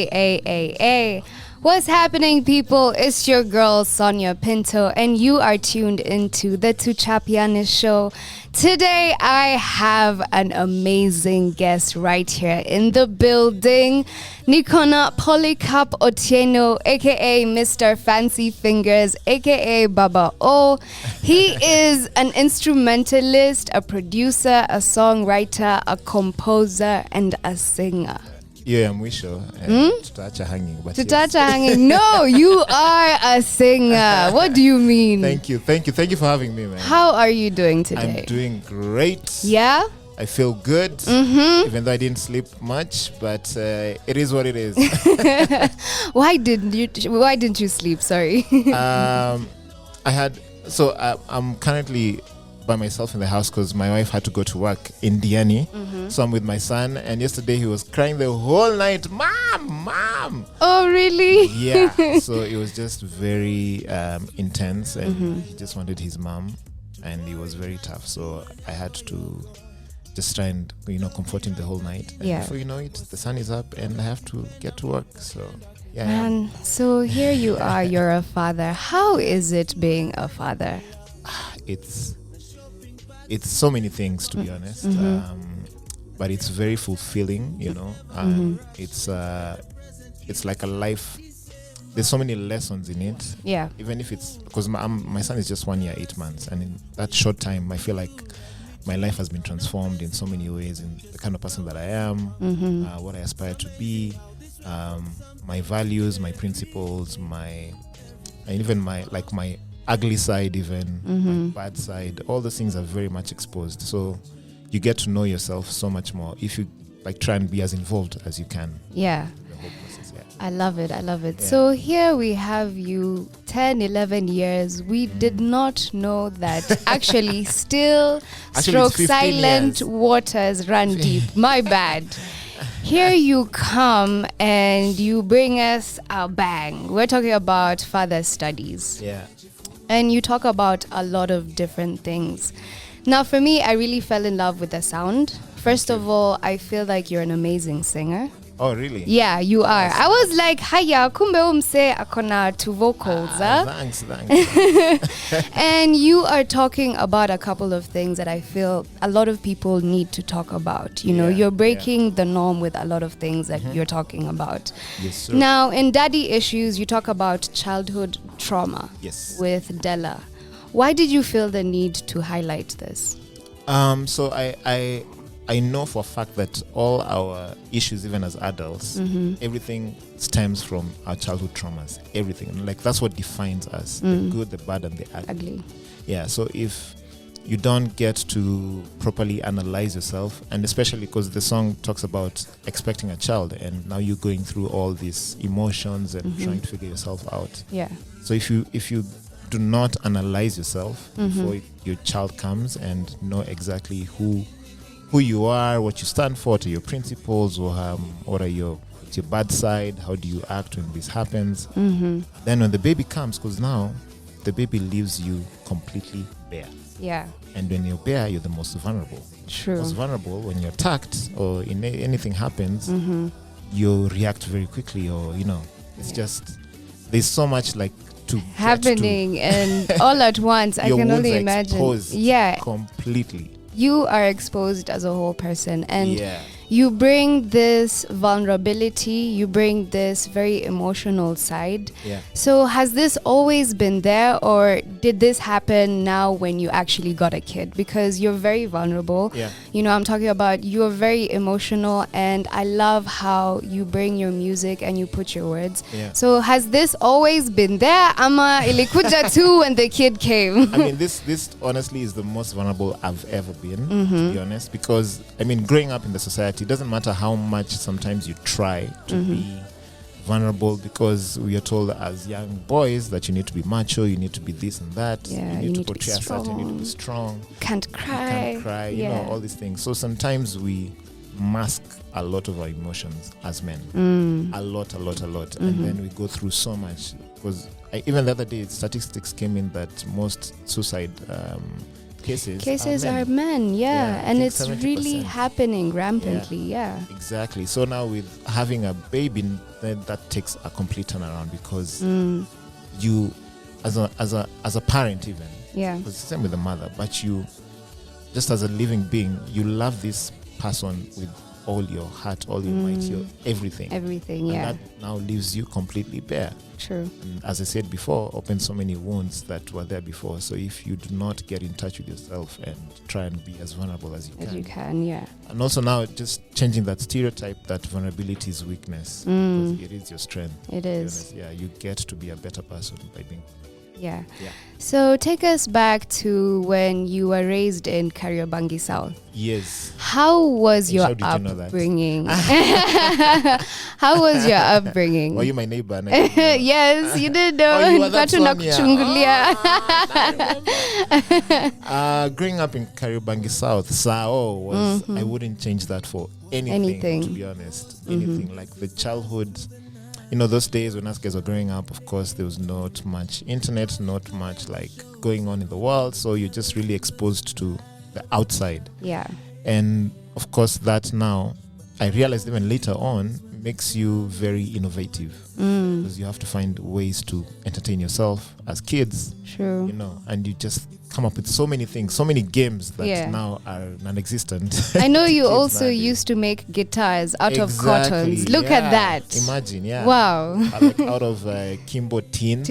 Hey. What's happening, people? It's your girl, Sonia Pinto, and you are tuned into the Tuchapiane show. Today, I have an amazing guest right here in the building. Nikona Polycarp Otieno, aka Mr. Fancy Fingers, aka Baba O. He is an instrumentalist, a producer, a songwriter, a composer, and a singer. Yeah, I'm Wisho. Tutacha hanging. No, you are a singer. What do you mean? Thank you for having me, man. How are you doing today? I'm doing great. Yeah? I feel good, even though I didn't sleep much, but it is what it is. Why didn't you sleep? Sorry. I'm currently by myself in the house because my wife had to go to work in Diani. So I'm with my son, and yesterday he was crying the whole night, Mom. Oh, really? Yeah. So it was just very intense, and he just wanted his mom, and it was very tough. So I had to just try and comfort him the whole night. And before you know it, the sun is up, and I have to get to work. So yeah. Man, so here you are. You're a father. How is it being a father? It's so many things, to be honest, but it's very fulfilling. It's like a life. There's so many lessons in it. Yeah. Even if it's because my son is just 1 year 8 months, and in that short time, I feel like my life has been transformed in so many ways, in the kind of person that I am, what I aspire to be, my values, my principles, my ugly side, even my bad side. All those things are very much exposed. So you get to know yourself so much more if you try and be as involved as you can. Yeah. The whole process, yeah. I love it. Yeah. So here we have you 10, 11 years. We did not know that actually still stroke silent waters run deep. My bad. Here you come and you bring us a bang. We're talking about father studies. Yeah. And you talk about a lot of different things. Now, for me, I really fell in love with the sound. First of all, I feel like you're an amazing singer. Oh, really? Yeah, you are. I was like, haya, kumbe umse akona two vocals. Thanks. And you are talking about a couple of things that I feel a lot of people need to talk about. You're breaking the norm with a lot of things that you're talking about. Yes, sir. Now, in Daddy Issues, you talk about childhood trauma. Yes. With Della. Why did you feel the need to highlight this? So I know for a fact that all our issues, even as adults, everything stems from our childhood traumas. Everything. Like, that's what defines us. The good, the bad, and the ugly. Yeah, so if you don't get to properly analyze yourself, and especially because the song talks about expecting a child, and now you're going through all these emotions and trying to figure yourself out. Yeah. So if you do not analyze yourself before your child comes and know exactly who you are, what you stand for, to your principles, or what are what's your bad side, how do you act when this happens, then when the baby comes, because now the baby leaves you completely bare. Yeah. And when you're bare, you're the most vulnerable. True. Most vulnerable when you're attacked or anything happens, you react very quickly, or it's just there's so much happening and all at once. I can only imagine. Yeah. Completely. You are exposed as a whole person, and you bring this vulnerability, you bring this very emotional side. Yeah. So has this always been there, or did this happen now when you actually got a kid? Because you're very vulnerable. Yeah. I'm talking about you're very emotional, and I love how you bring your music and you put your words. Yeah. So has this always been there? Ama ilikuja tu when the kid came? I mean, this honestly is the most vulnerable I've ever been, to be honest, because growing up in the society, it doesn't matter how much sometimes you try to be vulnerable, because we are told as young boys that you need to be macho, you need to be this and that, you need to portray a certain, you need to be strong, can't cry, all these things. So sometimes we mask a lot of our emotions as men, a lot, and then we go through so much, because even the other day statistics came in that most suicide cases are men. Yeah, I and think it's really 70%. happening rampantly. Yeah. Exactly. So now with having a baby, then that takes a complete turnaround because you, as a parent, even it's the same with the mother, but you, just as a living being, you love this person with all your heart, all your might, your everything. Everything, and yeah. that now leaves you completely bare. True. And as I said before, opens so many wounds that were there before. So if you do not get in touch with yourself and try and be as vulnerable as you can, yeah. And also now just changing that stereotype that vulnerability is weakness, because it is your strength. It is. Yeah, you get to be a better person by being. Yeah. So take us back to when you were raised in Kariobangi South. Yes. How was your How did you know that? upbringing? How was your upbringing? Were you my neighbor? Yes, you did know. Oh, you were that Nilikuwa Sonia. tunakuchungulia. Growing up in Kariobangi South, Sao was, I wouldn't change that for anything. To be honest. Anything. Like the childhood, those days when us guys were growing up, of course, there was not much internet, not much like going on in the world. So you're just really exposed to the outside. Yeah. And of course, that now, I realized even later on, makes you very innovative. Because you have to find ways to entertain yourself as kids. True. And you just come up with so many things, so many games that now are non-existent. I know you also used to make guitars out of cottons. Look at that. Imagine, Wow. Like out of Kimbo tins.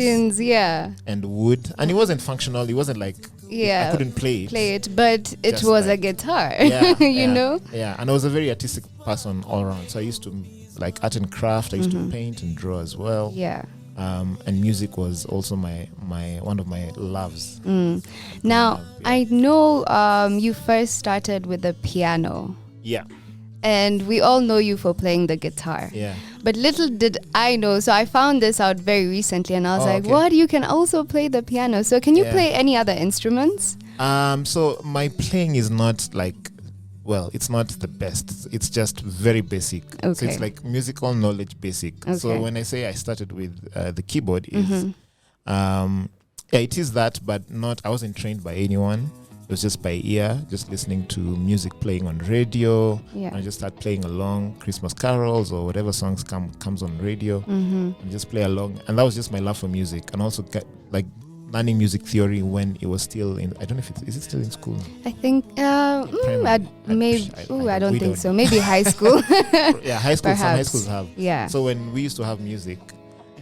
And wood. And it wasn't functional. It wasn't like I couldn't play it. But it Just was like, a guitar, you know? Yeah, and I was a very artistic person all around. So I used to like art and craft. I used to paint and draw as well. Yeah. And music was also my one of my loves. Now, I know you first started with the piano. Yeah. And we all know you for playing the guitar. Yeah. But little did I know, so I found this out very recently and I was like, what? You can also play the piano. So can you play any other instruments? So my playing is not like, it's not the best. It's just very basic. Okay. So it's like musical knowledge basic. Okay. So when I say I started with the keyboard, it is that, but I wasn't trained by anyone. It was just by ear, just listening to music playing on radio. Yeah. I just start playing along Christmas carols or whatever songs comes on radio, and just play along. And that was just my love for music, and also learning music theory when it was still in. I don't know if is it still in school? I think I don't think so. Maybe high school. Yeah, high school. Some high schools have. Yeah. So when we used to have music,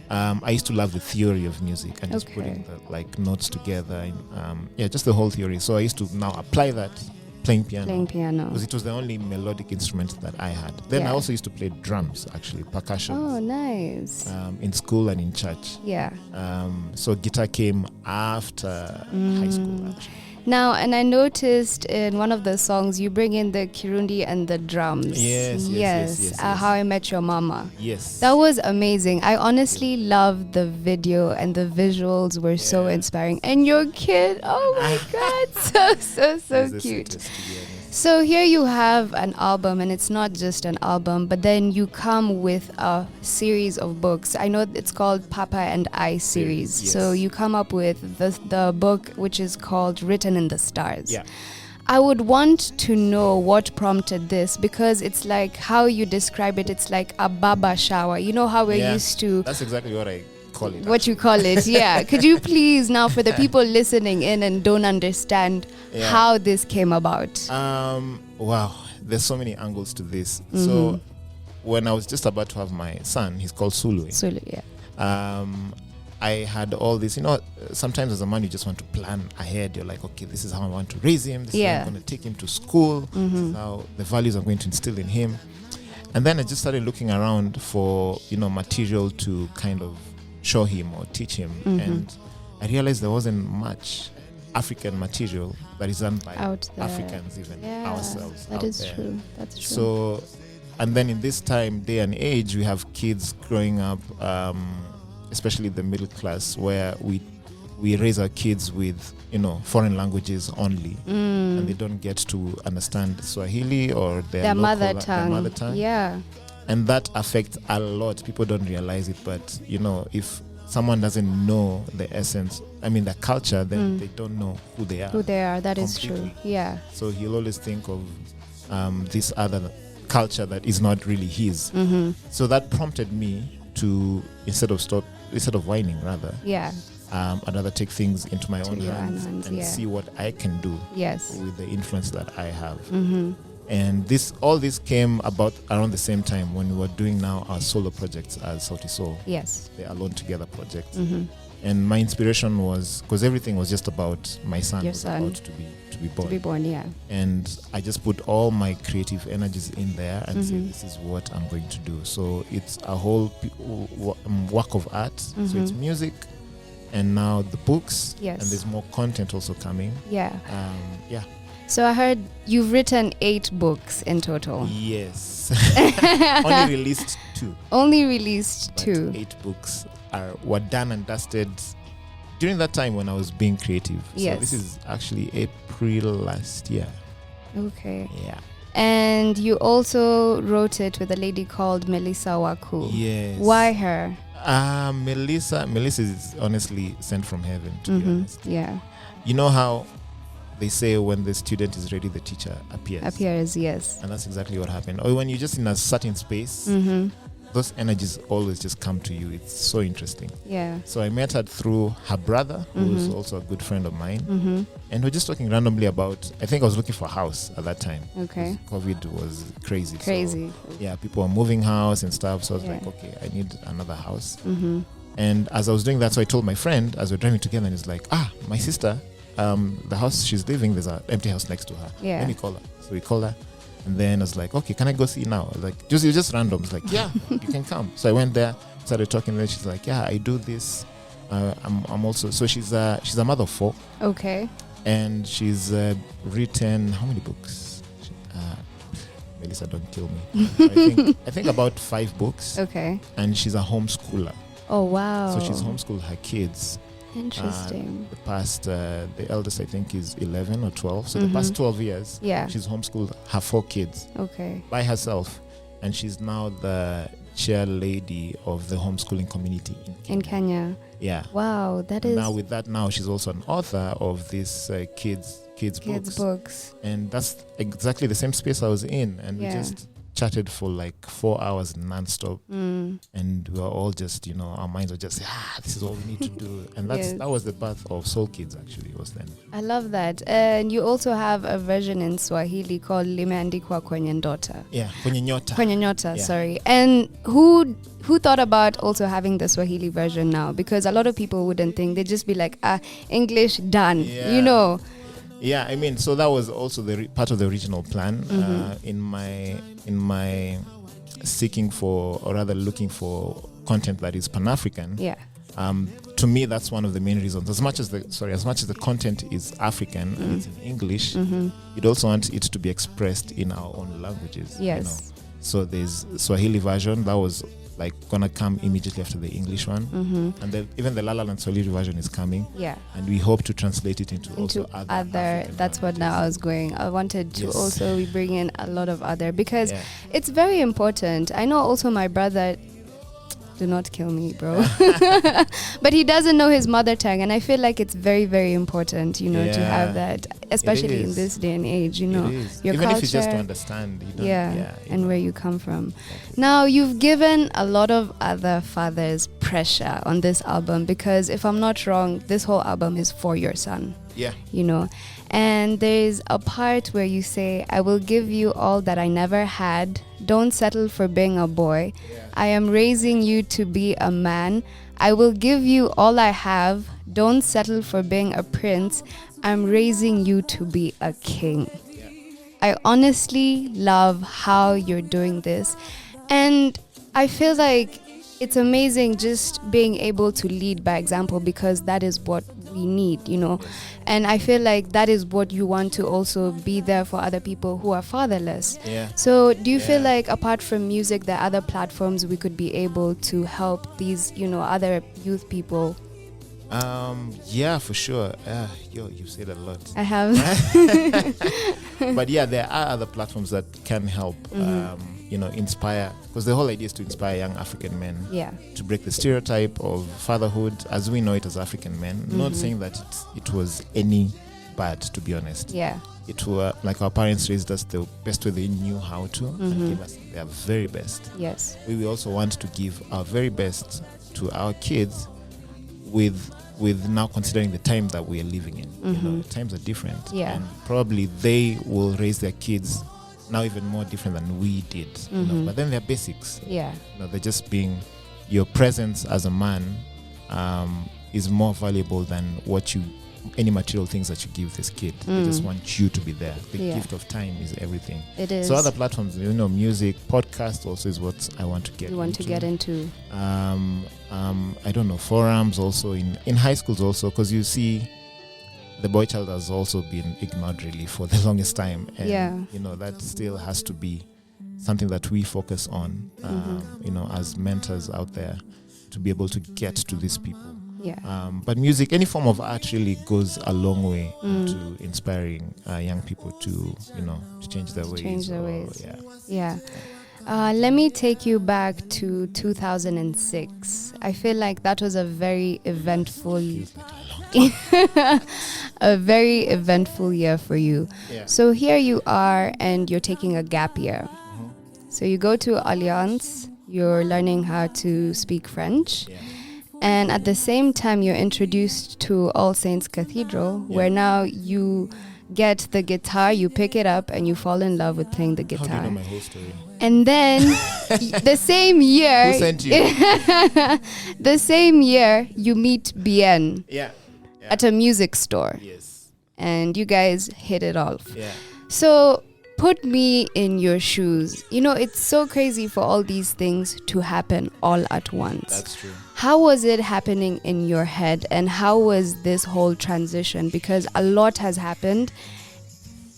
I used to love the theory of music and just putting the notes together and just the whole theory. So I used to now apply that playing piano because it was the only melodic instrument that I had. Then I also used to play drums, actually, percussion. Oh, nice. In school and in church. Yeah. So guitar came after high school, actually. Now, and I noticed in one of the songs you bring in the Kirundi and the drums. Yes. How I Met Your Mama. Yes. That was amazing. I honestly loved the video and the visuals were so inspiring. And your kid, oh my God, so cute. So here you have an album, and it's not just an album, but then you come with a series of books. I know it's called Papa and I series. Yes. So you come up with the book which is called Written in the Stars. Yeah. I would want to know what prompted this, because it's like how you describe it. It's like a baba shower. You know how we're used to. That's exactly what I call it. What you call it, yeah. Could you please now, for the people listening in and don't understand how this came about? Wow, there's so many angles to this. So when I was just about to have my son, he's called Sulu. Sulu, yeah. I had all this, sometimes as a man you just want to plan ahead. You're like, okay, this is how I want to raise him. This is how I'm going to take him to school. This is how the values I'm going to instill in him. And then I just started looking around for, material to kind of show him or teach him. And I realized there wasn't much African material that is done by Africans, even ourselves. That is true. That's true. So, and then in this day and age, we have kids growing up, especially the middle class, where we raise our kids with foreign languages only, and they don't get to understand Swahili or their mother tongue. Yeah. And that affects a lot. People don't realize it, but if someone doesn't know the essence, the culture, then they don't know who they are. Who they are, that is true. Completely. Yeah. So he'll always think of this other culture that is not really his. So that prompted me to, instead of whining, rather, Yeah. I'd rather take things into my own your hands own hands, and yeah. see what I can do Yes. with the influence that I have. And all this came about around the same time when we were doing now our solo projects as Sauti Soul, Yes. the Alone Together project. And my inspiration was because everything was just about my son. Your was son. about to be born. To be born, yeah. And I just put all my creative energies in there and say, this is what I'm going to do. So it's a whole work of art. So it's music, and now the books. Yes. And there's more content also coming. Yeah. Yeah. So I heard you've written 8 books in total. Yes. Only released 2. Only released But 2. 8 books were done and dusted during that time when I was being creative. Yes. So this is actually April last year. Okay. Yeah. And you also wrote it with a lady called Melissa Waku. Yes. Why her? Melissa is honestly sent from heaven, to be honest. Yeah. You know how they say when the student is ready, the teacher appears. Appears, yes. And that's exactly what happened. Or when you're just in a certain space, those energies always just come to you. It's so interesting. Yeah. So I met her through her brother, who's also a good friend of mine. And we're just talking randomly about, I think I was looking for a house at that time. Okay. COVID was crazy. Crazy. So, yeah, people were moving house and stuff. So I was Yeah. like, okay, I need another house. And as I was doing that, so I told my friend, as we're driving together, and he's like, my sister, the house she's living, there's an empty house next to her. Yeah. Let me call her. So we called her. And then I was like, okay, can I go see now? I was like, just random. It's like, yeah, you can come. So I went there, started talking. And then she's like, yeah, I do this. I'm also, so she's a mother of 4. Okay. And she's written, how many books? Melissa, don't kill me. I think about 5 books. Okay. And she's a homeschooler. Oh, wow. So she's homeschooled her kids. Interesting. The past, the eldest I think is 11 or 12. So the past 12 years, Yeah. she's homeschooled her 4 kids Okay. by herself, and she's now the chair lady of the homeschooling community In Kenya. Yeah. Wow, that is Now with that, now she's also an author of this kids books. and that's exactly the same space I was in, and we just chatted for like 4 hours non-stop, and we were all just, our minds were just, this is all we need to do. And that was the birth of Soul Kids, actually, was then. I love that. And you also have a version in Swahili called Limeandikwa Kwenye Ndota. Yeah, Kwenye Nyota. Kwenye Nyota, sorry. And who thought about also having the Swahili version now? Because a lot of people wouldn't think. They'd just be like, English, done, Yeah, I mean, so that was also the part of the original plan. In my seeking for, or rather looking for content that is Pan-African. Yeah. To me, that's one of the main reasons. As much as the content is African and it's in English, you'd also want it to be expressed in our own languages. Yes. So there's Swahili version that was like gonna come immediately after the English one, and even the La La Land Swahili version is coming. Yeah. And we hope to translate it into also other African that's what now I was going. I wanted to also bring in a lot of other, because Yeah. it's very important. I know also my brother, do not kill me, bro. But he doesn't know his mother tongue, and I feel like it's very, very important, to have that, especially in this day and age, It is. your Even culture. if it's just to understand, you don't, and where you come from. Now, you've given a lot of other fathers pressure on this album, because if I'm not wrong, this whole album is for your son. Yeah. And there's a part where you say, I will give you all that I never had. Don't settle for being a boy. Yeah. I am raising you to be a man. I will give you all I have. Don't settle for being a prince. I'm raising you to be a king. Yeah. I honestly love how you're doing this. And I feel like it's amazing just being able to lead by example, because that is what we need, And I feel like that is what you want to also be there for other people who are fatherless. Yeah. So do you feel like apart from music, there are other platforms we could be able to help these, other youth people? Yeah, for sure. You've said a lot. I have. But yeah, there are other platforms that can help. inspire, because the whole idea is to inspire young African men Yeah. to break the stereotype of fatherhood as we know it as African men. Not saying that it was any bad, to be honest. Yeah. It were like our parents raised us the best way they knew how to, and gave us their very best. Yes. We also want to give our very best to our kids with now considering the time that we are living in. Times are different. Yeah. And probably they will raise their kids now even more different than we did. But then they're basics. Yeah. They're just being, your presence as a man is more valuable than any material things that you give this kid. They just want you to be there. The gift of time is everything. It is. So other platforms, music, podcast also is what I want to get into. You want to get into. I don't know, forums also in high schools also, because you see the boy child has also been ignored really for the longest time. And, that still has to be something that we focus on, as mentors out there, to be able to get to these people. Yeah. But music, any form of art really goes a long way to inspiring young people to change their ways. Change their ways. Yeah. Let me take you back to 2006. I feel like that was a very eventful a very eventful year for you. Yeah. So here you are and you're taking a gap year. So you go to Alliance, you're learning how to speak French. Yeah. And at the same time, you're introduced to All Saints Cathedral, where now you get the guitar, you pick it up, and you fall in love with playing the guitar. How do you know my whole story? And then the same year, Who sent you? the same year, you meet Bien Yeah. at a music store, Yes. and you guys hit it off. Yeah. So put me in your shoes. It's so crazy for all these things to happen all at once. That's true. How was it happening in your head, and how was this whole transition? Because a lot has happened,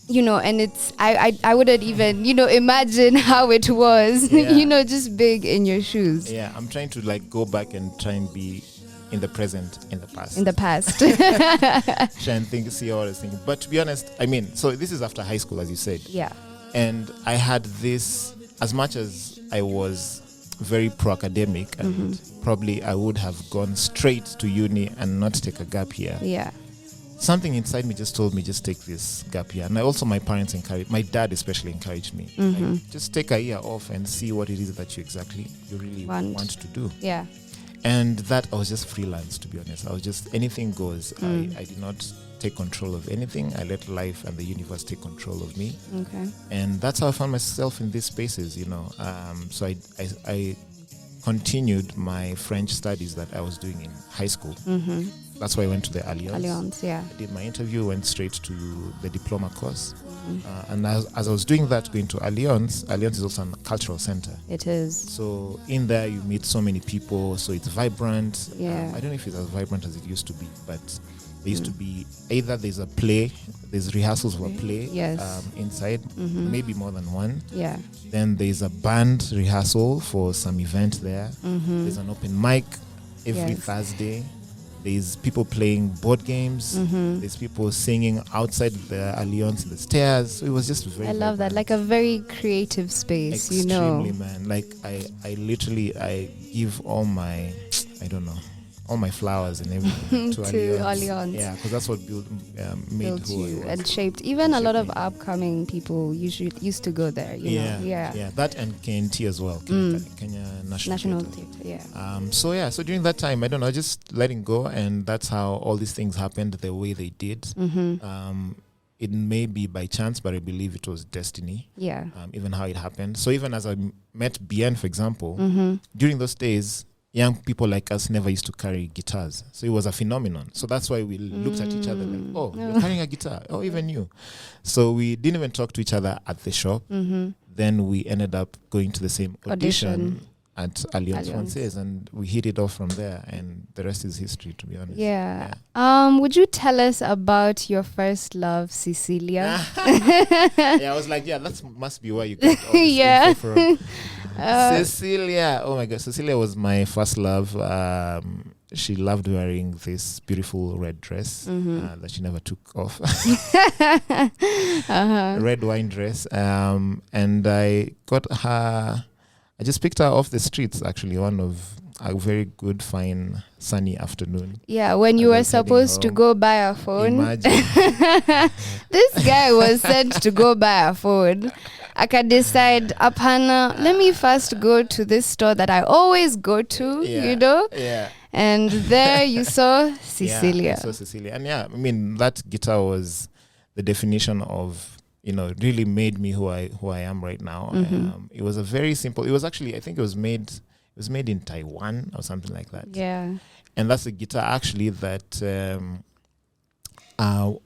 and it's I wouldn't even imagine how it was. Yeah. Just big in your shoes. Yeah, I'm trying to go back and try and be in the present, in the past. In the past. Try and see what I was thinking. But to be honest, so this is after high school, as you said. Yeah. And I had this, as much as I was very pro-academic, and probably I would have gone straight to uni and not take a gap year. Yeah. Something inside me just told me, just take this gap year. And my parents my dad especially encouraged me. Just take a year off and see what it is that you really want to do. Yeah. And that I was just freelance, to be honest. I was just anything goes. I did not take control of anything. I let life and the universe take control of me. Okay. And that's how I found myself in these spaces, So I continued my French studies that I was doing in high school. That's why I went to the Alliance. Yeah. I did my interview, went straight to the diploma course. And as I was doing that, going to Alliance is also a cultural center. It is. So in there, you meet so many people. So it's vibrant. Yeah. I don't know if it's as vibrant as it used to be, but there used to be either there's a play, there's rehearsals for a play inside, maybe more than one. Yeah. Then there's a band rehearsal for some event there. There's an open mic every Thursday. There's people playing board games. There's people singing outside the Alliance in the stairs. So it was just very. I love that, like a very creative space. Extremely, man. Like I literally give all my, all my flowers and everything to Alliance. Yeah, because that's what made who you I was. and shaped. Even a lot of upcoming people used to go there. You know? Yeah. That and KNT as well. Kenya National Theatre. Yeah. So during that time, I don't know, just letting go, and that's how all these things happened the way they did. It may be by chance, but I believe it was destiny. Yeah. Even how it happened. So even as I met Bien, for example, during those days, young people like us never used to carry guitars. So it was a phenomenon. So that's why we looked at each other like, oh, you're carrying a guitar. Oh, even you. So we didn't even talk to each other at the shop. Then we ended up going to the same audition at Alliance Française, and we hit it off from there, and the rest is history, to be honest. Yeah. Would you tell us about your first love, Cecilia? I was like, that must be where you got all this info from. Cecilia, oh my God, Cecilia was my first love. she loved wearing this beautiful red dress that she never took off. Red wine dress. And I got her, I just picked her off the streets, actually, one of a very good, fine, sunny afternoon. Yeah, when you were supposed to go buy a phone. Imagine. This guy was sent to go buy a phone. I could decide, Apana, let me first go to this store that I always go to, you know? Yeah. And there you saw Cecilia. Yeah, I saw Cecilia. And I mean, that guitar was the definition of, really made me who I am right now. It was a very simple, it was actually, I think it was made in Taiwan or something like that. Yeah. And that's a guitar actually that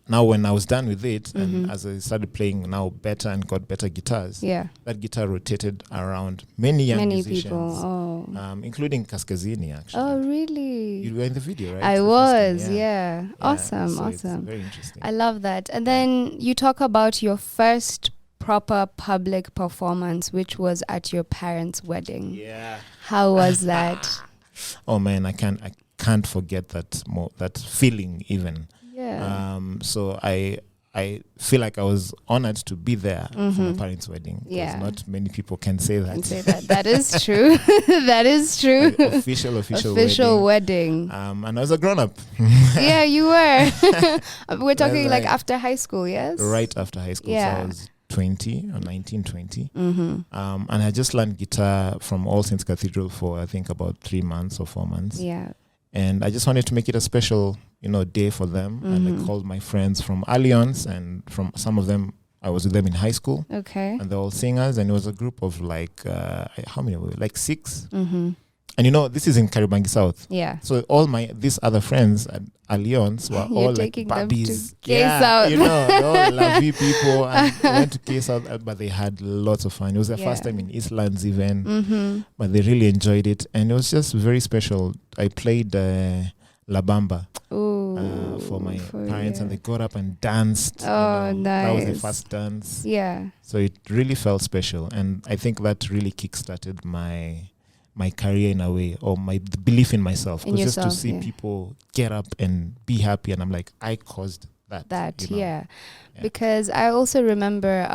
now when I was done with it and as I started playing now better and got better guitars, that guitar rotated around many young musicians. People. Including Kaskazini actually. Oh, really? You were in the video, right? I was, yeah. Awesome, so awesome. It's very interesting. I love that. And then you talk about your first proper public performance, which was at your parents' wedding. Yeah. How was that? Oh man, I can't forget that feeling even. Yeah. So I feel like I was honored to be there for my parents' wedding. Yeah. Not many people can say that. That is true. That is true. Like official wedding. And I was a grown-up. Yeah, you were. We're talking like right. after high school, yes? Right after high school. Yeah. So I was 20 or 19, 20. And I just learned guitar from All Saints Cathedral for I think about 3 months or 4 months. Yeah. And I just wanted to make it a special, day for them. And I called my friends from Alliance, and from some of them, I was with them in high school. Okay. And they're all singers, and it was a group of like, how many were we? Like 6. And this is in Karibangi South. Yeah. So all these other friends at Alliance were all like babbies. South. They're all lovely people, and went to K South, but they had lots of fun. It was their first time in Eastlands even, but they really enjoyed it, and it was just very special. I played La Bamba for my parents, and they got up and danced. Oh, nice. That was the first dance. Yeah. So it really felt special, and I think that really kickstarted my career in a way, or my belief in myself. Because just to see people get up and be happy, and I'm like, I caused that. Yeah. Because I also remember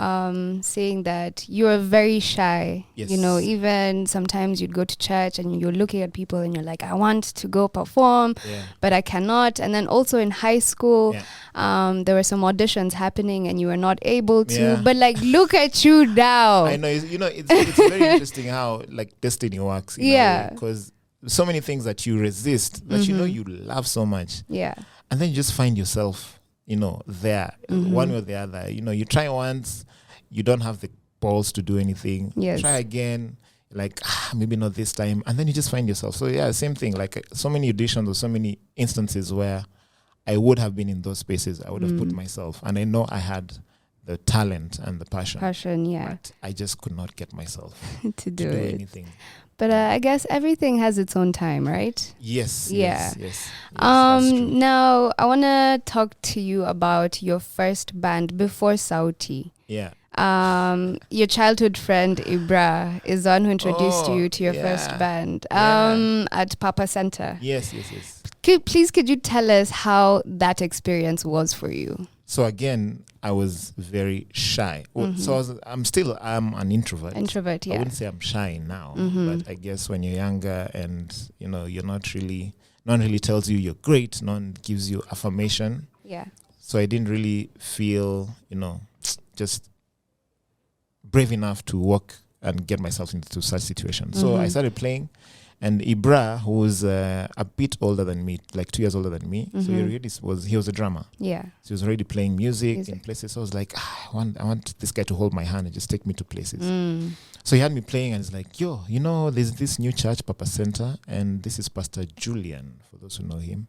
saying that you were very shy. Yes. Even sometimes you'd go to church and you're looking at people and you're like, I want to go perform, but I cannot. And then also in high school, there were some auditions happening and you were not able to. Yeah. But like, look at you now. I know. It's very interesting how like destiny works. Because so many things that you resist that you love so much. Yeah. And then you just find yourself there, one way or the other. You try once, you don't have the balls to do anything. Yes. Try again, like maybe not this time, and then you just find yourself. So same thing. Like so many auditions or so many instances where I would have been in those spaces, I would have put myself, and I know I had the talent and the passion. But I just could not get myself to do anything. But I guess everything has its own time, right? Yes. Yeah. Yes. That's true. Now, I want to talk to you about your first band before Sauti. Yeah. Your childhood friend Ibra is the one who introduced you to your first band at Papa Center. Yes. Could you tell us how that experience was for you? So again, I was very shy. So I'm an introvert. Introvert, yeah. I wouldn't say I'm shy now, but I guess when you're younger and you're no one really tells you you're great, no one gives you affirmation. Yeah. So I didn't really feel, just brave enough to walk and get myself into such situations. So I started playing. And Ibra, who was a bit older than me, like 2 years older than me, so he was a drummer. Yeah. So he was already playing music in places. So I was like, I want this guy to hold my hand and just take me to places. So he had me playing, and he's like, yo, there's this new church, Papa Center, and this is Pastor Julian, for those who know him.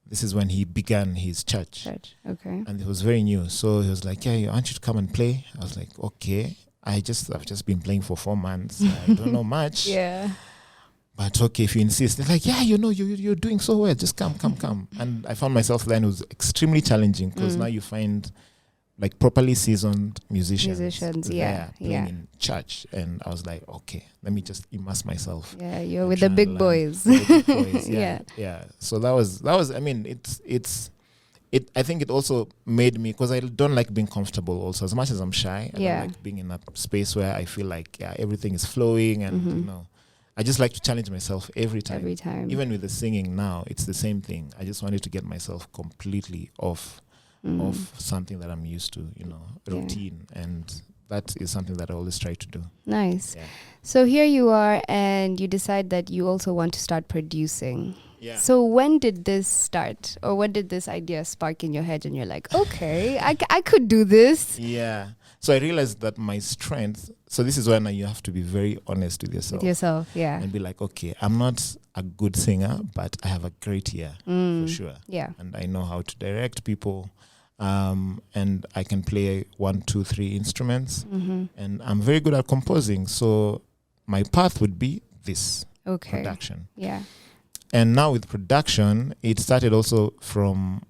This is when he began his church. Okay. And it was very new. So he was like, yeah, I want you to come and play. I was like, okay. I've just been playing for 4 months. I don't know much. Yeah. But okay, if you insist. They're like, yeah, you're doing so well. Just come. And I found myself there, and it was extremely challenging because now you find like properly seasoned musicians yeah, there playing in church, and I was like, okay, let me just immerse myself. Yeah, you're with the big boys. With the big boys. Yeah. Yeah. So that was. I mean, I think it also made me, because I don't like being comfortable. Also, as much as I'm shy, I don't like being in a space where I feel like everything is flowing, and I just like to challenge myself every time. Every time. Even with the singing now, it's the same thing. I just wanted to get myself completely off of something that I'm used to, routine. And that is something that I always try to do. Nice. Yeah. So here you are, and you decide that you also want to start producing. Yeah. So when did this start? Or when did this idea spark in your head and you're like, okay, I could do this? Yeah. So I realized that my strength, so this is when you have to be very honest with yourself. Yeah. And be like, okay, I'm not a good singer, but I have a great ear, for sure. Yeah. And I know how to direct people. And I can play 1, 2, 3 instruments. And I'm very good at composing. So my path would be this production. Yeah. And now with production, it started also from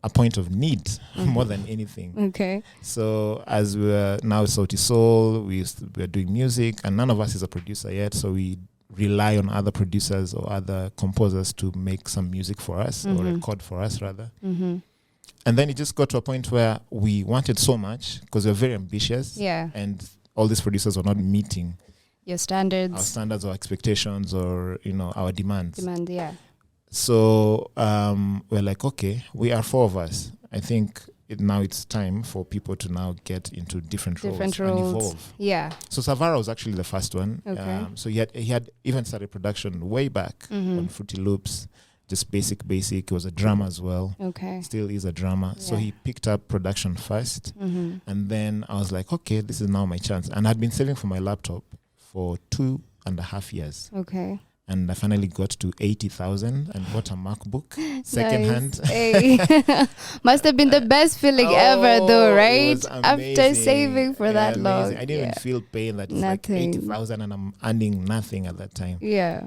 a point of need more than anything. Okay. So as we were now Sauti Soul, we're doing music, and none of us is a producer yet. So we rely on other producers or other composers to make some music for us, or record for us rather. And then it just got to a point where we wanted so much, because we were very ambitious. Yeah. And all these producers were not meeting your standards. Our standards or expectations, or, our demands. Yeah. So we're like, okay, we are 4 of us. I think now it's time for people to now get into different roles and evolve. Yeah. So Savara was actually the first one. Okay. So he had even started production way back on Fruity Loops, just basic. He was a drummer as well. Okay. Still is a drummer. Yeah. So he picked up production first. And then I was like, okay, this is now my chance. And I'd been saving for my laptop for 2.5 years. Okay. And I finally got to 80,000 and bought a MacBook secondhand. Hey. Must have been the best feeling ever, though, right? After saving for that long. I didn't even feel pain that it's like 80,000 and I'm earning nothing at that time. Yeah.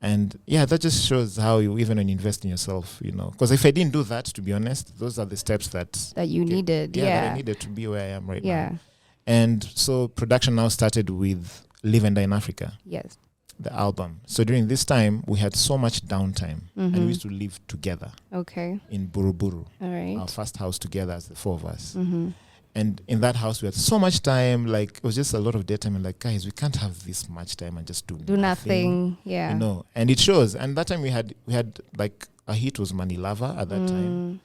And that just shows how you, even when you invest in yourself, because if I didn't do that, to be honest, those are the steps that you needed. That I needed to be where I am right now. And so production now started with Live and Die in Africa. Yes. The album. So during this time, we had so much downtime, and we used to live together. Okay. In Buruburu. All right. Our first house together as the 4 of us. And in that house, we had so much time. Like, it was just a lot of daytime. And like, guys, we can't have this much time and just do nothing. Yeah. And it shows. And that time we had like, a hit was Manilava at that time.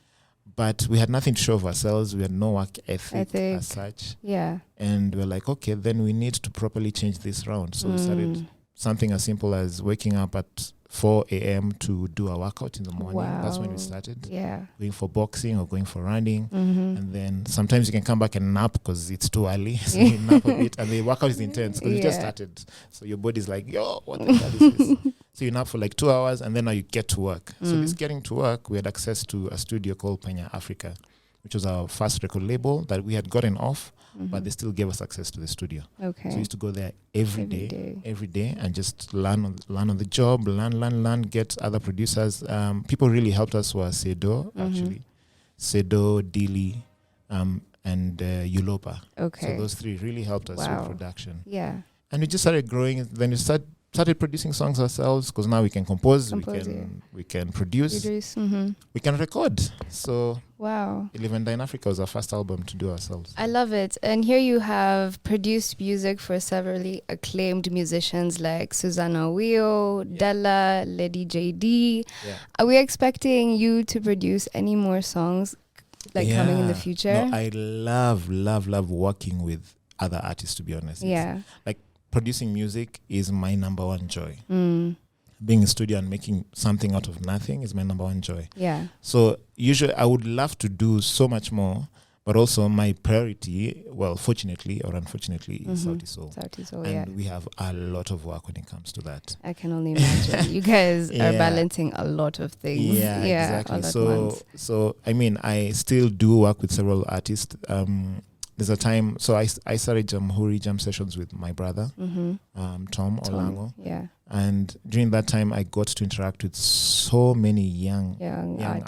But we had nothing to show of ourselves. We had no work ethic as such. Yeah. And we're like, okay, then we need to properly change this round. So we started something as simple as waking up at 4 a.m. to do a workout in the morning. Wow. That's when we started. Yeah. Going for boxing or going for running. And then sometimes you can come back and nap because it's too early. So you nap a bit. And the workout is intense because you just started. So your body's like, yo, what the hell is this? So you nap for like 2 hours and then now you get to work. So this getting to work, we had access to a studio called Penya Africa, which was our first record label that we had gotten off, but they still gave us access to the studio. Okay. So we used to go there every day, and just learn on the job, learn, get other producers. People really helped us were Sedo, actually. Sedo, Dili, and Yulopa. Okay. So those 3 really helped us with production. Yeah. And we just started growing. Then we started producing songs ourselves, because now we can compose, we can produce, we can record. So wow, Live and Die in Africa was our first album to do ourselves. I love it. And here you have produced music for severally acclaimed musicians like Susanna Wio, Della, Lady JD. Are we expecting you to produce any more songs coming in the future? No, I love working with other artists, to be honest. Yeah. Like, producing music is my number one joy. Being in studio and making something out of nothing is my number one joy. Yeah. So usually I would love to do so much more, but also my priority, well, fortunately or unfortunately, is Sauti Soul. Sauti Soul, and we have a lot of work when it comes to that. I can only imagine. You guys are balancing a lot of things. Yeah, exactly. So I mean, I still do work with several artists. There's a time, so I started Jamhuri Jam sessions with my brother, Tom Olango. Yeah. And during that time, I got to interact with so many young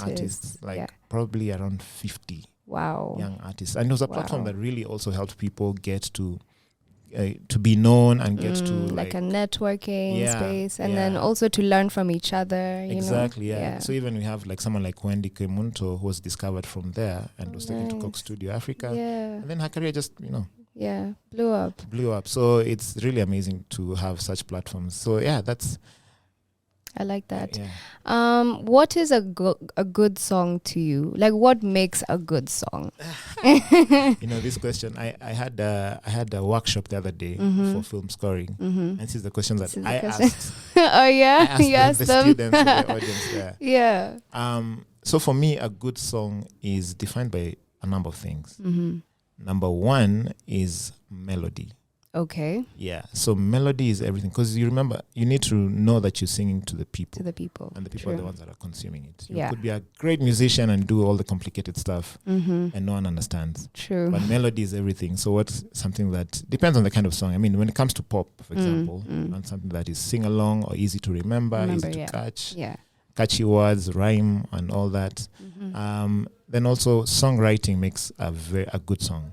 artists, like probably around 50 Wow. young artists. And it was a platform Wow. that really also helped people get to be known and get to like a networking Yeah, space, and then yeah. also to learn from each other. Exactly, You know? yeah. So even we have like someone like Wendy Kemunto who was discovered from there and was taken to Nice. Coke Studio Africa. Yeah. And then her career just, Yeah. Blew up. blew up. So it's really amazing to have such platforms. So yeah, that's I like that. yeah. What is a good song to you? Like, what makes a good song? This question, I had a workshop the other day for film scoring, and this is the question that I asked. Oh yeah, I asked you asked the them. students in the audience there. Yeah. So for me, a good song is defined by a number of things. Mm-hmm. Number one is melody. Okay. Yeah. So melody is everything, because you need to know that you're singing to the people. To the people. And the people are the ones that are consuming it. You Yeah. could be a great musician and do all the complicated stuff, Mm-hmm. and no one understands. True. But melody is everything. So what's something that depends on the kind of song. I mean, when it comes to pop, for example, you want something that is sing along or easy to remember, easy to catch, Yeah. catchy words, rhyme, and all that. Mm-hmm. Then also songwriting makes a good song.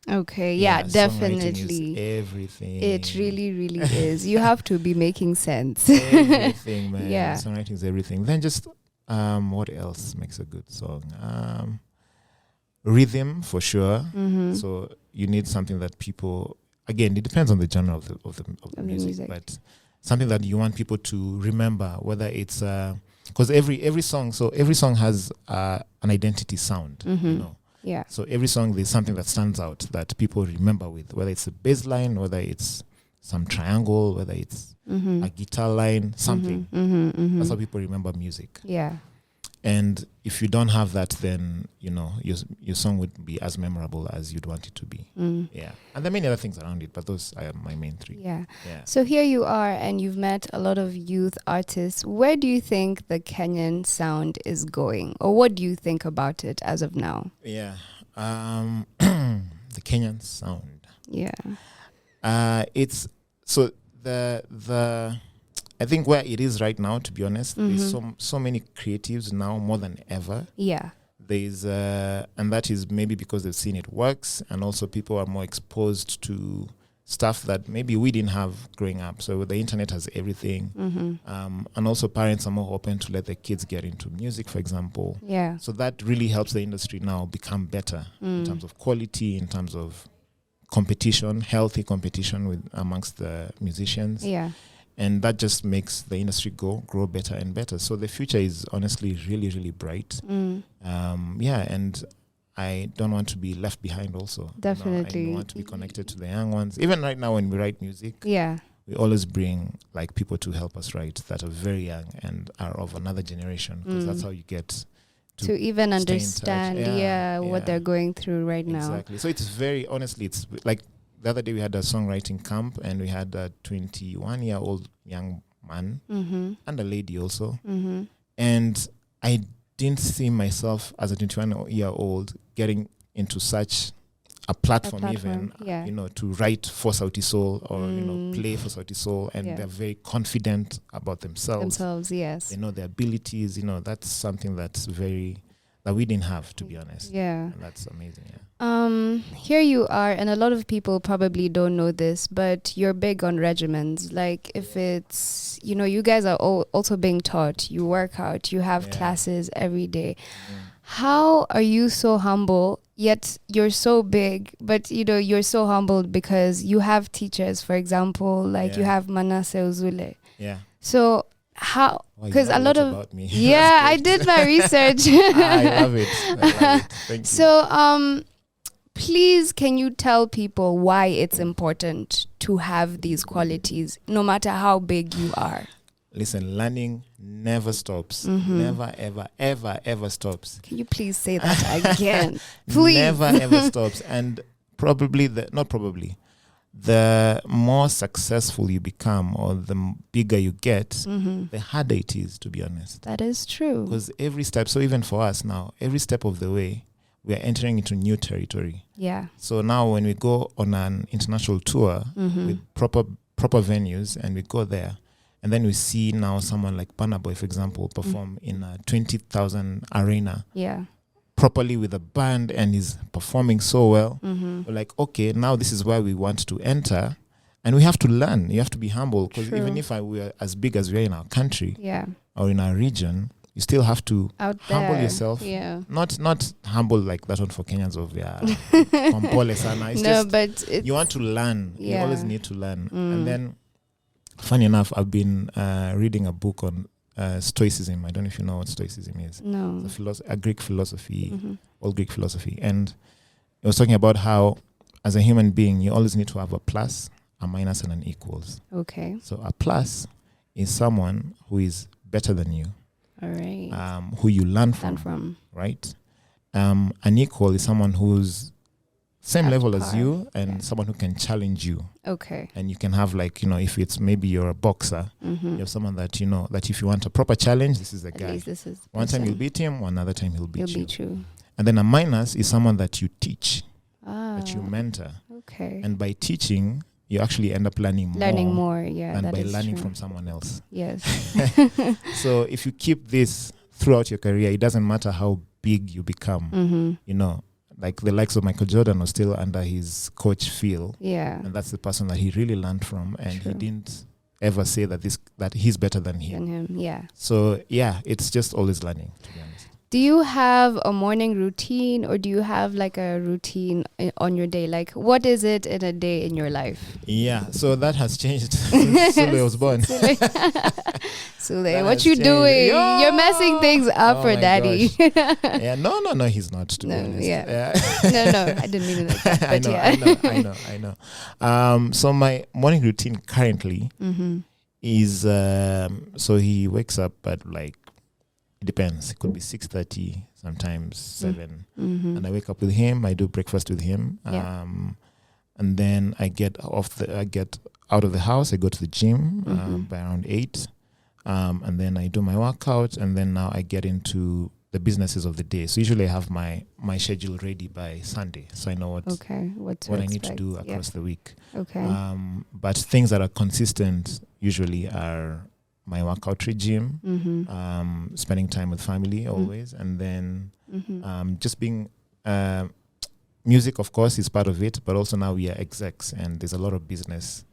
Okay. Yeah, songwriting definitely. is everything. It really, really is. You have to be making sense. Everything, man. Yeah. Songwriting is everything. Then just what else makes a good song? Rhythm, for sure. Mm-hmm. So you need something that people, again, it depends on the genre of the music, but something that you want people to remember, whether it's because every song has an identity sound, Yeah. So every song, there's something that stands out that people remember with, whether it's a bass line, whether it's some triangle, whether it's a guitar line, something. That's how people remember music. Yeah. And if you don't have that, then your song would be as memorable as you'd want it to be. Yeah, and there are many other things around it, but those are my main three. Yeah. So here you are, and you've met a lot of youth artists. Where do you think the Kenyan sound is going, or what do you think about it as of now? Yeah, the Kenyan sound. Yeah. It's so the. I think where it is right now, to be honest, there's so many creatives now more than ever. Yeah. There's and that is maybe because they've seen it works, and also people are more exposed to stuff that maybe we didn't have growing up. So the internet has everything, and also parents are more open to let their kids get into music, for example. Yeah. So that really helps the industry now become better in terms of quality, in terms of competition, healthy competition amongst the musicians. Yeah. And that just makes the industry grow better and better. So the future is honestly really, really bright. And I don't want to be left behind also. Definitely. I want to be connected to the young ones. Even right now when we write music, we always bring like people to help us write that are very young and are of another generation, because that's how you get to even understand what they're going through right now. Exactly. So it's very, honestly, it's like, the other day we had a songwriting camp, and we had a 21-year-old young man and a lady also. And I didn't see myself as a 21-year-old getting into such a platform even, to write for Sauti Sol or, play for Sauti Sol. And they're very confident about themselves. Yes. They know their abilities. That's something that we didn't have, to be honest. Yeah. And that's amazing, Here you are, and a lot of people probably don't know this, but you're big on regimens. Like, if it's, you guys are also being taught, you work out, you have classes every day. How are you so humble, yet you're so big, but, you're so humbled because you have teachers, for example, like you have Manasseh Uzule. Yeah. So, how? Because a lot of about me. I did my research. I love it. Thank you. So please, can you tell people why it's important to have these qualities no matter how big you are? Listen, learning never stops. Never, ever, ever, ever stops. Can you please say that again? Please. Never, ever stops. And the more successful you become, or the bigger you get, the harder it is, to be honest. That is true. Because every step, so even for us now, every step of the way, we are entering into new territory. Yeah. So now when we go on an international tour with proper venues, and we go there, and then we see now someone like Burna Boy, for example, perform in a 20,000 arena. Yeah. properly with a band and is performing so well. Mm-hmm. We're like, okay, now this is where we want to enter. And we have to learn. You have to be humble, because even if we are as big as we are in our country or in our region, you still have to humble yourself. Yeah. Not humble like that one for Kenyans of Kompole sana. It's no, just but you want to learn. Yeah. You always need to learn. And then, funny enough, I've been reading a book on Stoicism. I don't know if you know what Stoicism is. No. It's a Greek philosophy, old Greek philosophy. And it was talking about how, as a human being, you always need to have a plus, a minus, and an equals. Okay. So a plus is someone who is better than you. All right. Who you learn from. Right? An equal is someone who's same level as you, and someone who can challenge you. Okay. And you can have, like, if it's maybe you're a boxer, you have someone that that if you want a proper challenge, this is the guy. This is one time you'll beat him, another time he'll beat you. You. And then a minus is someone that you teach, that you mentor. Okay. And by teaching, you actually end up learning more than by learning from someone else. Yes. So if you keep this throughout your career, it doesn't matter how big you become, like the likes of Michael Jordan was still under his coach Phil. Yeah. And that's the person that he really learned from, and he didn't ever say that he's better than him. Yeah. So yeah, it's just always learning, to be honest. Do you have a morning routine, or do you have like a routine on your day? Like, what is it in a day in your life? Yeah, so that has changed since Sule was born. Sule, what you doing? Yo! You're messing things up for daddy. Yeah, no, he's not, to be honest. Yeah. No, I didn't mean it like that. But I know. So my morning routine currently is, so he wakes up at like, it depends. It could be 6:30, sometimes 7. And I wake up with him. I do breakfast with him. And then I get out of the house. I go to the gym by around 8. And then I do my workout. And then now I get into the businesses of the day. So usually I have my schedule ready by Sunday, so I know what I need to do across the week. Okay. But things that are consistent usually are my workout regime, spending time with family always, and then just being music, of course, is part of it, but also now we are execs and there's a lot of business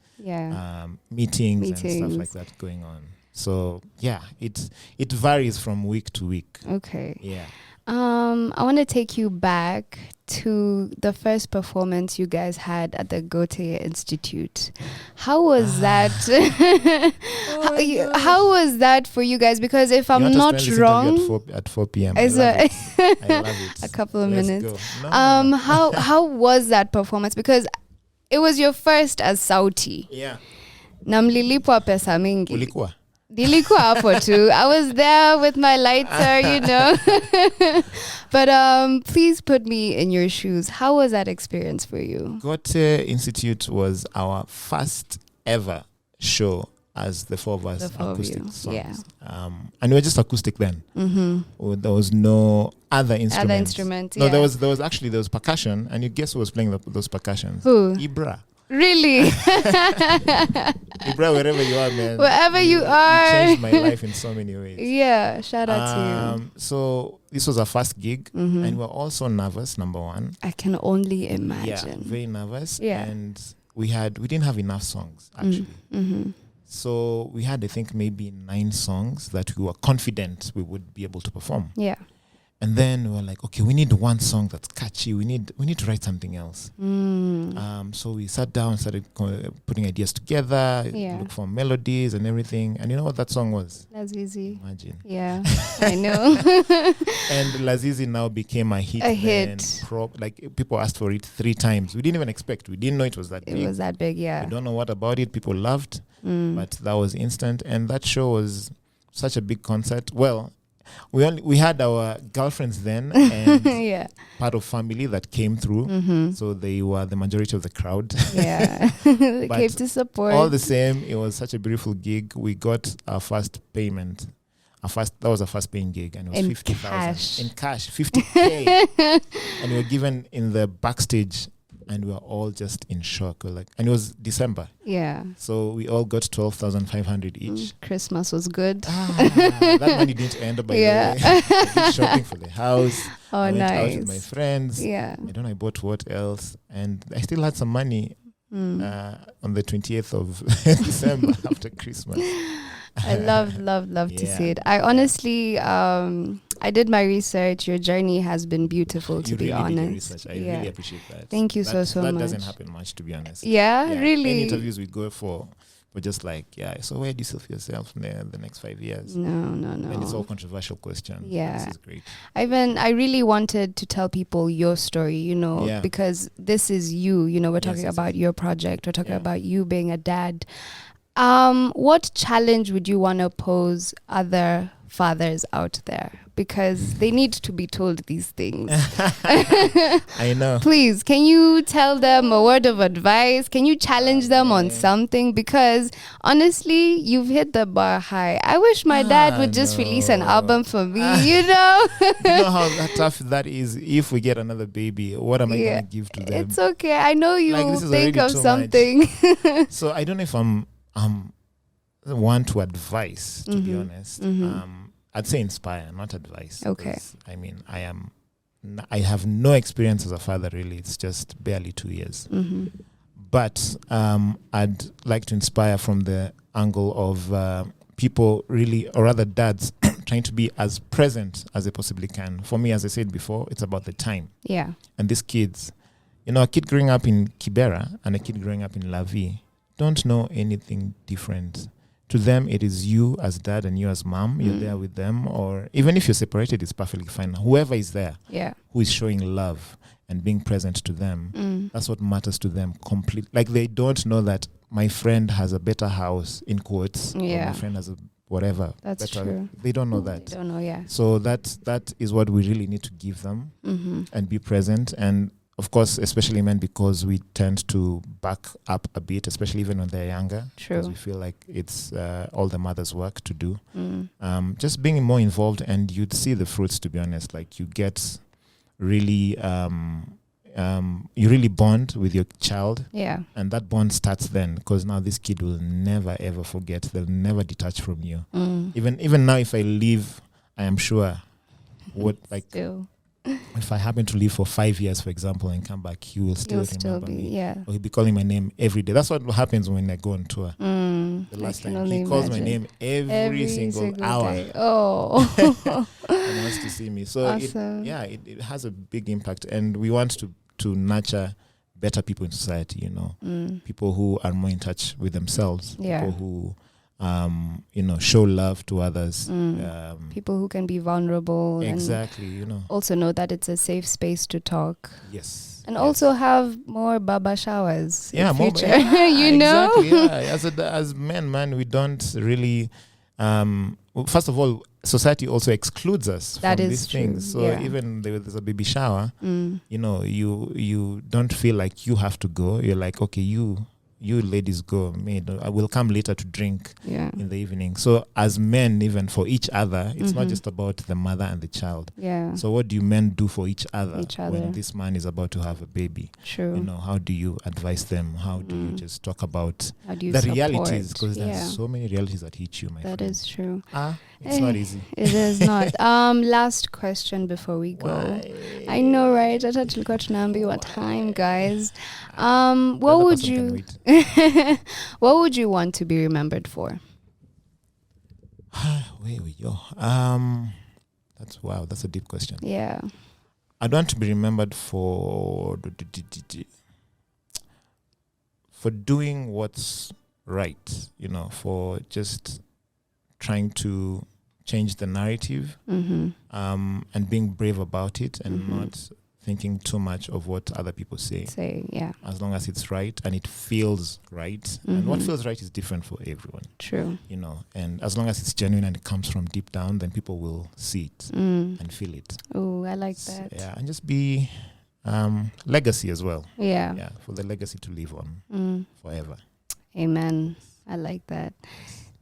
meetings and stuff like that going on. So yeah, it varies from week to week. Okay. Yeah. I want to take you back to the first performance you guys had at the Goethe Institute. How was that? How was that for you guys? Because if I'm not wrong, at 4 p.m. I love it. A couple of minutes. No. How was that performance? Because it was your first as Sauti. Yeah. Na mlilipwa pesa mingi. Ulikuwa? Nilikuwa hapo too. I was there with my lighter, But please put me in your shoes. How was that experience for you? Goethe Institute was our first ever show as the four of us, acoustic songs. Yeah. And we were just acoustic then. There was no other instruments. No, there was percussion, and you guess who was playing those percussions? Who? Ibra. Really? Ibra, wherever you are, man. Wherever you are. You changed my life in so many ways. Yeah, shout out to you. So this was our first gig, and we were also nervous, number one. I can only imagine. Yeah, very nervous. Yeah. And we didn't have enough songs, actually. So we had, I think, maybe 9 songs that we were confident we would be able to perform. Yeah. And then we were like, okay, we need one song that's catchy. We need to write something else. So we sat down, started putting ideas together, look for melodies and everything. And you know what that song was? Lazizi. Imagine. Yeah, I know. And Lazizi now became a hit. Like people asked for it 3 times. We didn't even expect. We didn't know it was that big. It was that big, yeah. We don't know what about it. People loved, but that was instant. And that show was such a big concert. Well, we had our girlfriends then and part of family that came through, so they were the majority of the crowd. Yeah. They came to support. All the same, it was such a beautiful gig. We got our first payment. That was our first paying gig, and it was 50,000 in cash, 50K. And we were given in the backstage and we were all just in shock. We're like, and it was December. Yeah. So we all got 12,500 each. Christmas was good. That money didn't end up by the way. I did shopping for the house. Oh, I went nice. out with my friends. Yeah. I don't know, I bought what else. And I still had some money on the 20th of December after Christmas. I love to see it. I honestly, I did my research. Your journey has been beautiful, to be honest. Did your research. I really appreciate that. Thank you so much. That doesn't happen much, to be honest. Yeah, really. Any interviews we go for, we're just like, so where do you see yourself in the next 5 years? No. And it's all controversial questions. Yeah. This is great. I really wanted to tell people your story, because this is you. We're talking about your project. We're talking about you being a dad. What challenge would you want to pose other fathers out there? Because they need to be told these things. I know. Please, can you tell them a word of advice? Can you challenge them on something? Because honestly, you've hit the bar high. I wish my dad would just release an album for me, You know how tough that is. If we get another baby, what am I going to give to them? It's okay. I know you think of too something. So I don't know if I'm one to advise, to be honest. I'd say inspire, not advice. Okay. I mean, I have no experience as a father, really. It's just barely 2 years. But I'd like to inspire from the angle of people really, or rather dads, trying to be as present as they possibly can. For me, as I said before, it's about the time. Yeah. And these kids, a kid growing up in Kibera and a kid growing up in La Vie don't know anything different. To them, it is you as dad and you as mom. You're there with them, or even if you're separated, it's perfectly fine. Whoever is there, who is showing love and being present to them, that's what matters to them completely. Like, they don't know that my friend has a better house, in quotes, or my friend has a whatever. That's true. They don't know that. They don't know, So that is what we really need to give them and be present. And of course, especially men, because we tend to back up a bit, especially even when they're younger. True. Because we feel like it's all the mother's work to do. Just being more involved, and you'd see the fruits, to be honest. Like, you get really, you really bond with your child. Yeah. And that bond starts then, because now this kid will never, ever forget. They'll never detach from you. Even now, if I leave, I am sure Still. If I happen to leave for 5 years, for example, and come back, he will still remember me. Or he'll be calling my name every day. That's what happens when I go on tour. The last time he calls my name every single hour. Day. Oh, and wants to see me. So awesome. It has a big impact, and we want to nurture better people in society. People who are more in touch with themselves. People who show love to others. People who can be vulnerable. Exactly, and also know that it's a safe space to talk. Yes. And also have more baba showers in future. Exactly, as men, we don't really... first of all, society also excludes us from these things. So even there's a baby shower, you don't feel like you have to go. You're like, okay, you ladies go. I will come later to drink in the evening. So as men, even for each other, it's not just about the mother and the child. Yeah. So what do men do for each other when this man is about to have a baby? True. How do you advise them? How do you just talk about the realities? Because there's so many realities that hit you, my friend. That is true. It's not easy. It is not. Last question before we go. Why? I know, right? Hata tulikuwa tunaambiwa time, guys. What would you want to be remembered for? Where we go. That's a deep question. Yeah. I'd want to be remembered for doing what's right, for just trying to change the narrative and being brave about it and not thinking too much of what other people say. As long as it's right and it feels right. And what feels right is different for everyone. True. And as long as it's genuine and it comes from deep down, then people will see it and feel it. Oh, I like that. Yeah, and just be legacy as well. Yeah. Yeah, for the legacy to live on forever. Amen. I like that.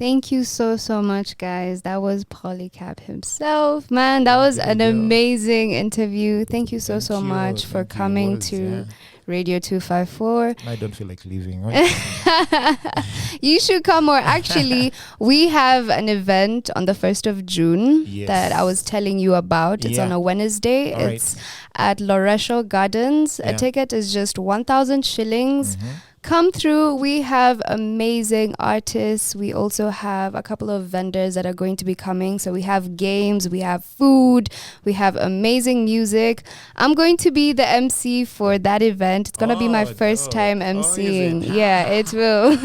Thank you so much, guys. That was Polycap himself. Man, that was an amazing interview. Thank you so much for coming to Radio 254. I don't feel like leaving. You should come more. Actually, we have an event on the 1st of June that I was telling you about. It's on a Wednesday. It's at Loresho Gardens. A ticket is just 1,000 shillings. Come through. We have amazing artists. We also have a couple of vendors that are going to be coming. So we have games, we have food, we have amazing music. I'm going to be the MC for that event. It's going to be my first time MCing. Yeah, it will.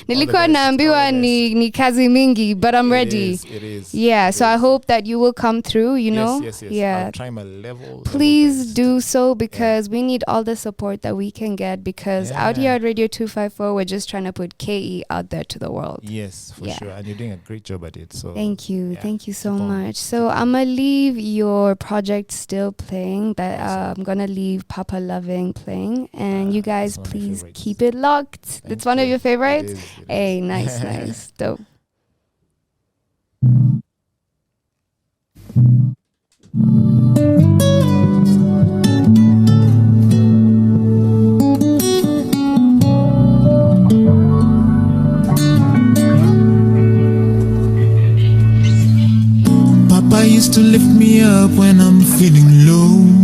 Nilikuwa naambiwa ni kazi mingi, but I'm ready. It is. Yeah, so I hope that you will come through, you know? Yes. Yeah. I'll try my level. Please do so, because we need all the support that we can get, because out here at Radio 254, we're just trying to put KE out there to the world. Yes, for sure. And you're doing a great job at it. So thank you so much. So I'm gonna leave your project still playing. That I'm gonna leave Papa Loving playing, and you guys please keep it locked. It's one of your favorites. It is. Nice, dope. Used to lift me up when I'm feeling low.